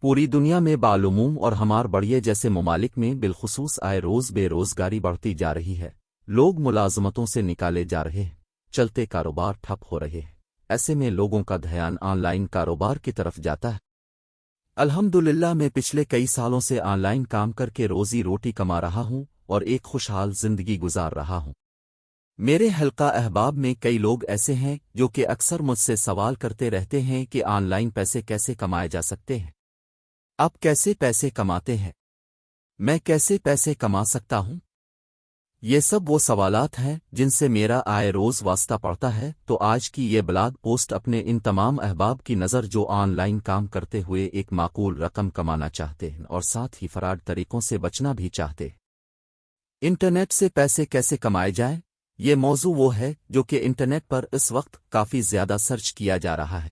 पूरी दुनिया में बालूम और हमार बढ़िए जैसे ममालिक में बिलखुसूस आए रोज बेरोजगारी बढ़ती जा रही है। लोग मुलाजमतों से निकाले जा रहे हैं, चलते कारोबार ठप हो रहे हैं। ऐसे में लोगों का ध्यान ऑनलाइन कारोबार की तरफ जाता है। अल्हम्दुलिल्लाह मैं पिछले कई सालों से ऑनलाइन काम करके रोजी रोटी कमा रहा हूं और एक खुशहाल जिंदगी गुजार रहा हूं। मेरे हल्का अहबाब में कई लोग ऐसे हैं जो कि अक्सर मुझसे सवाल करते रहते हैं कि ऑनलाइन पैसे कैसे कमाए जा सकते हैं। आप कैसे पैसे कमाते हैं? मैं कैसे पैसे कमा सकता हूं? ये सब वो सवालात हैं जिनसे मेरा आए रोज वास्ता पड़ता है। तो आज की ये ब्लॉग पोस्ट अपने इन तमाम अहबाब की नज़र जो ऑनलाइन काम करते हुए एक माकूल रकम कमाना चाहते हैं और साथ ही फराड तरीकों से बचना भी चाहते हैं। इंटरनेट से पैसे कैसे कमाए जाएं? ये मौजू वो है जो कि इंटरनेट पर इस वक्त काफ़ी ज़्यादा सर्च किया जा रहा है।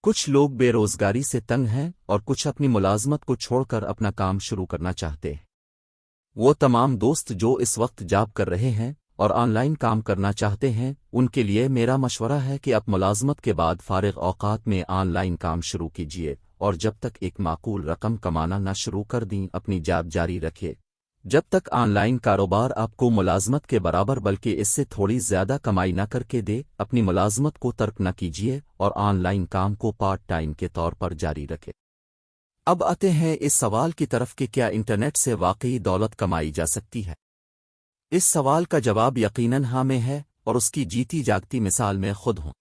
कुछ लोग बेरोजगारी से तंग हैं और कुछ अपनी मुलाजमत को छोड़कर अपना काम शुरू करना चाहते हैं। वो तमाम दोस्त जो इस वक्त जॉब कर रहे हैं और ऑनलाइन काम करना चाहते हैं, उनके लिए मेरा मशवरा है कि आप मुलाजमत के बाद फारिग औकात में ऑनलाइन काम शुरू कीजिए और जब तक एक माकूल रकम कमाना न शुरू कर दी अपनी जॉब जारी रखिए। जब तक ऑनलाइन कारोबार आपको मुलाजमत के बराबर बल्कि इससे थोड़ी ज़्यादा कमाई न करके दे, अपनी मुलाजमत को तर्क न कीजिए और ऑनलाइन काम को पार्ट टाइम के तौर पर जारी रखें। अब आते हैं इस सवाल की तरफ कि क्या इंटरनेट से वाकई दौलत कमाई जा सकती है। इस सवाल का जवाब यकीनन हाँ में है और उसकी जीती जागती मिसाल मैं खुद हूं।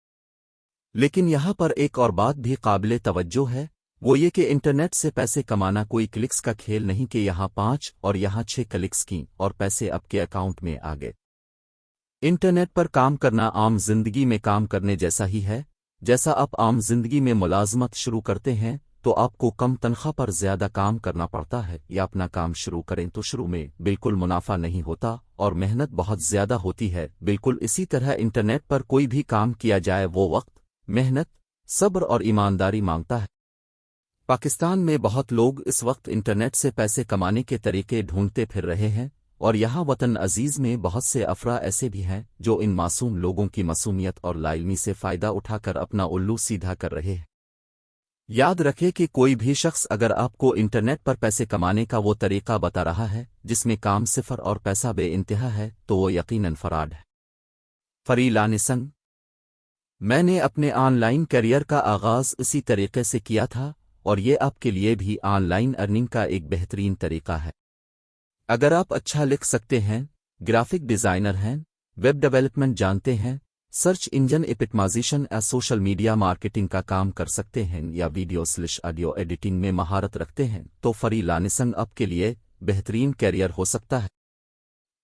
लेकिन यहाँ पर एक और बात भी काबिले तवज्जो है, वो ये कि इंटरनेट से पैसे कमाना कोई क्लिक्स का खेल नहीं कि यहाँ 5 और यहाँ 6 क्लिक्स की और पैसे आपके अकाउंट में आ गए। इंटरनेट पर काम करना आम जिंदगी में काम करने जैसा ही है। जैसा आप आम जिंदगी में मुलाजमत शुरू करते हैं तो आपको कम तनख्वाह पर ज्यादा काम करना पड़ता है, या अपना काम शुरू करें तो शुरू में बिल्कुल मुनाफा नहीं होता और मेहनत बहुत ज्यादा होती है। बिल्कुल इसी तरह इंटरनेट पर कोई भी काम किया जाए वो वक्त, मेहनत, सब्र और ईमानदारी मांगता है। पाकिस्तान में बहुत लोग इस वक्त इंटरनेट से पैसे कमाने के तरीके ढूंढते फिर रहे हैं और यहाँ वतन अजीज में बहुत से अफरा ऐसे भी हैं जो इन मासूम लोगों की मासूमियत और लाइलमी से फ़ायदा उठाकर अपना उल्लू सीधा कर रहे हैं। याद रखें कि कोई भी शख्स अगर आपको इंटरनेट पर पैसे कमाने का वो तरीका बता रहा है जिसमें काम सिफर और पैसा बेइंतहा है तो वो यकीनन फराड है। फ्रीलांसिंग। मैंने अपने ऑनलाइन करियर का आगाज़ इसी तरीके से किया था और ये आपके लिए भी ऑनलाइन अर्निंग का एक बेहतरीन तरीका है। अगर आप अच्छा लिख सकते हैं, ग्राफिक डिज़ाइनर हैं, वेब डेवलपमेंट जानते हैं, सर्च इंजन ऑप्टिमाइजेशन या सोशल मीडिया मार्केटिंग का काम कर सकते हैं या वीडियो/ऑडियो एडिटिंग में महारत रखते हैं तो फ्रीलांसिंग आपके लिए बेहतरीन कैरियर हो सकता है।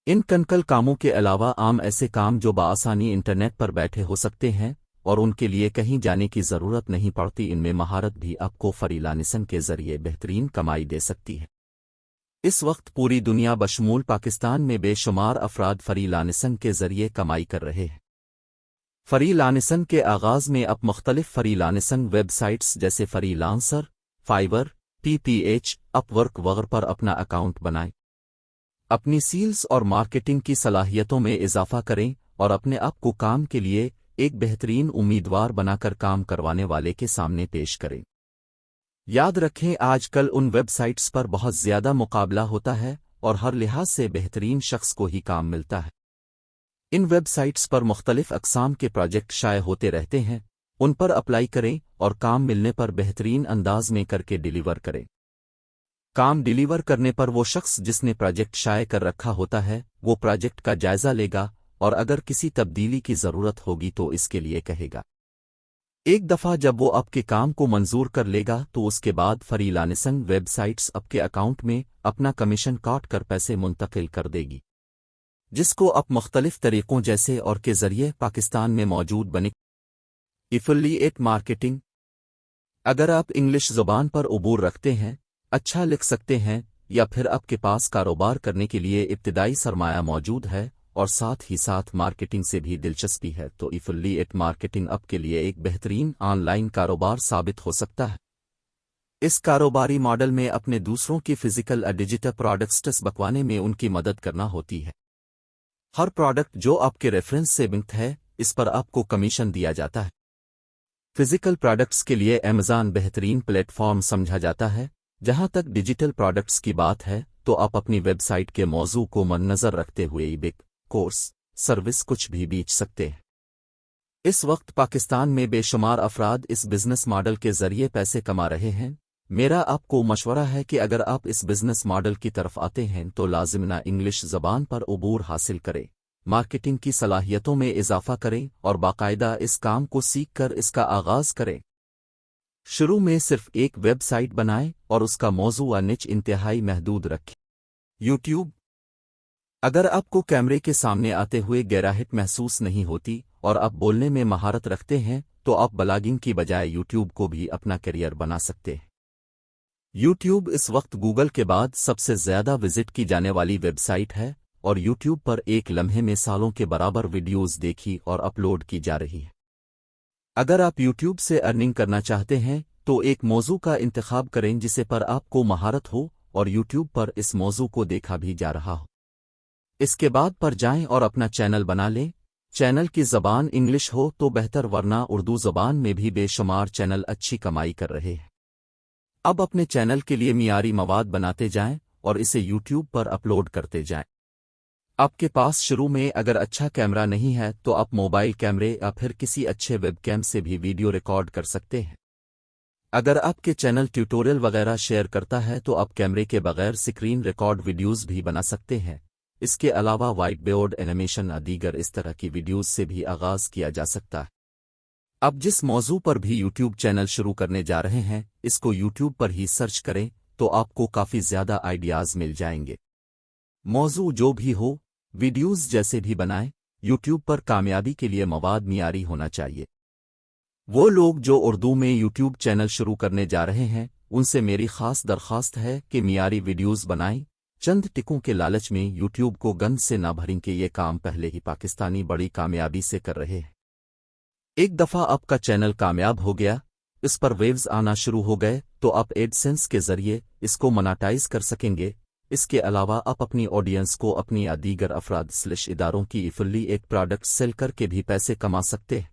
इन कनकल कामों के अलावा आम ऐसे काम जो बआसानी इंटरनेट पर बैठे हो सकते हैं और उनके लिए कहीं जाने की ज़रूरत नहीं पड़ती, इनमें महारत भी आपको फ्रीलांसिंग के ज़रिए बेहतरीन कमाई दे सकती है। इस वक्त पूरी दुनिया बशमूल पाकिस्तान में बेशुमार अफराद फ्रीलांसिंग के ज़रिए कमाई कर रहे हैं। फ्रीलांसिंग के आगाज़ में आप मुख्तलिफ फ्रीलांसिंग वेबसाइट्स जैसे फ्रीलांसर, फाइवर, PPH, अपवर्क वगैरह पर अपना अकाउंट बनाएं। अपनी सेल्स और मार्केटिंग की सलाहियतों में इजाफा करें और अपने आप को काम के लिए एक बेहतरीन उम्मीदवार बनाकर काम करवाने वाले के सामने पेश करें। याद रखें, आजकल उन वेबसाइट्स पर बहुत ज़्यादा मुकाबला होता है और हर लिहाज से बेहतरीन शख्स को ही काम मिलता है। इन वेबसाइट्स पर मुख्तलिफ अक़साम के प्रोजेक्ट शाये होते रहते हैं, उन पर अप्लाई करें और काम मिलने पर बेहतरीन अंदाज में करके डिलीवर करें। काम डिलीवर करने पर वो शख्स जिसने प्रोजेक्ट शाये कर रखा होता है वो प्रोजेक्ट का जायज़ा लेगा और अगर किसी तब्दीली की ज़रूरत होगी तो इसके लिए कहेगा। एक दफ़ा जब वो आपके काम को मंजूर कर लेगा तो उसके बाद फ्रीलांसिंग वेबसाइट्स आपके अकाउंट में अपना कमीशन काट कर पैसे मुंतकिल कर देगी, जिसको आप मुख्तलिफ तरीक़ों जैसे और के ज़रिए पाकिस्तान में मौजूद बने। Affiliate marketing. अगर आप इंग्लिश ज़ुबान पर उबूर रखते हैं, अच्छा लिख सकते हैं या फिर आपके पास कारोबार करने के लिए इब्तिदाई सरमाया मौजूद है और साथ ही साथ मार्केटिंग से भी दिलचस्पी है तो एफिलिएट मार्केटिंग आपके लिए एक बेहतरीन ऑनलाइन कारोबार साबित हो सकता है। इस कारोबारी मॉडल में अपने दूसरों की फिजिकल और डिजिटल प्रोडक्ट्स बकवाने में उनकी मदद करना होती है। हर प्रोडक्ट जो आपके रेफरेंस से लिंक्ड है इस पर आपको कमीशन दिया जाता है। फिजिकल प्रोडक्ट्स के लिए अमेज़न बेहतरीन प्लेटफॉर्म समझा जाता है। जहां तक डिजिटल प्रोडक्ट्स की बात है तो आप अपनी वेबसाइट के मौजू को मद्देनजर रखते हुए ई-बुक, कोर्स, सर्विस कुछ भी बेच सकते हैं। इस वक्त पाकिस्तान में बेशुमार अफराद इस बिजनेस मॉडल के जरिए पैसे कमा रहे हैं। मेरा आपको मशवरा है कि अगर आप इस बिजनेस मॉडल की तरफ आते हैं तो लाजिमना इंग्लिश ज़बान पर उबूर हासिल करें, मार्केटिंग की सलाहियतों में इजाफा करें और बाकायदा इस काम को सीख कर इसका आगाज करें। शुरू में सिर्फ एक वेबसाइट बनाएं और उसका मौजू व निच इंतहाई महदूद रखें। यूट्यूब। अगर आपको कैमरे के सामने आते हुए गहराहट महसूस नहीं होती और आप बोलने में महारत रखते हैं तो आप ब्लॉगिंग की बजाय यूट्यूब को भी अपना करियर बना सकते हैं। यूट्यूब इस वक्त गूगल के बाद सबसे ज्यादा विजिट की जाने वाली वेबसाइट है और यूट्यूब पर एक लम्हे में सालों के बराबर वीडियोस देखी और अपलोड की जा रही है। अगर आप यूट्यूब से अर्निंग करना चाहते हैं तो एक मौजू का इंतखाब करें जिसे पर आपको महारत हो और यूट्यूब पर इस मौजू को देखा भी जा रहा हो। इसके बाद पर जाएं और अपना चैनल बना लें। चैनल की ज़बान इंग्लिश हो तो बेहतर, वरना उर्दू ज़बान में भी बेशुमार चैनल अच्छी कमाई कर रहे हैं। अब अपने चैनल के लिए मियारी मवाद बनाते जाएं और इसे यूट्यूब पर अपलोड करते जाएं। आपके पास शुरू में अगर अच्छा कैमरा नहीं है तो आप मोबाइल कैमरे या फिर किसी अच्छे वेबकैम से भी वीडियो रिकॉर्ड कर सकते हैं। अगर आपके चैनल ट्यूटोरियल वगैरह शेयर करता है तो आप कैमरे के बगैर स्क्रीन रिकॉर्ड वीडियोस भी बना सकते हैं। इसके अलावा वाइट बोर्ड एनिमेशन और दीगर इस तरह की वीडियोस से भी आगाज किया जा सकता है। अब जिस मौजू पर भी यूट्यूब चैनल शुरू करने जा रहे हैं इसको यूट्यूब पर ही सर्च करें तो आपको काफ़ी ज़्यादा आइडियाज़ मिल जाएंगे। मौजू जो भी हो, वीडियोस जैसे भी बनाएं, यूट्यूब पर कामयाबी के लिए मवाद मियारी होना चाहिए। वो लोग जो उर्दू में यूट्यूब चैनल शुरू करने जा रहे हैं उनसे मेरी खास दरख्वास्त है कि मियारी वीडियोस बनाएं। चंद टिकों के लालच में यूट्यूब को गंद से ना भरें कि ये काम पहले ही पाकिस्तानी बड़ी कामयाबी से कर रहे हैं। एक दफ़ा आपका चैनल कामयाब हो गया, इस पर वेव्स आना शुरू हो गए तो आप एडसेंस के जरिए इसको मोनेटाइज कर सकेंगे। इसके अलावा आप अपनी ऑडियंस को अपनी या दीगर अफराद/इदारों की फुल्ली एक प्रोडक्ट सेल करके भी पैसे कमा सकते हैं।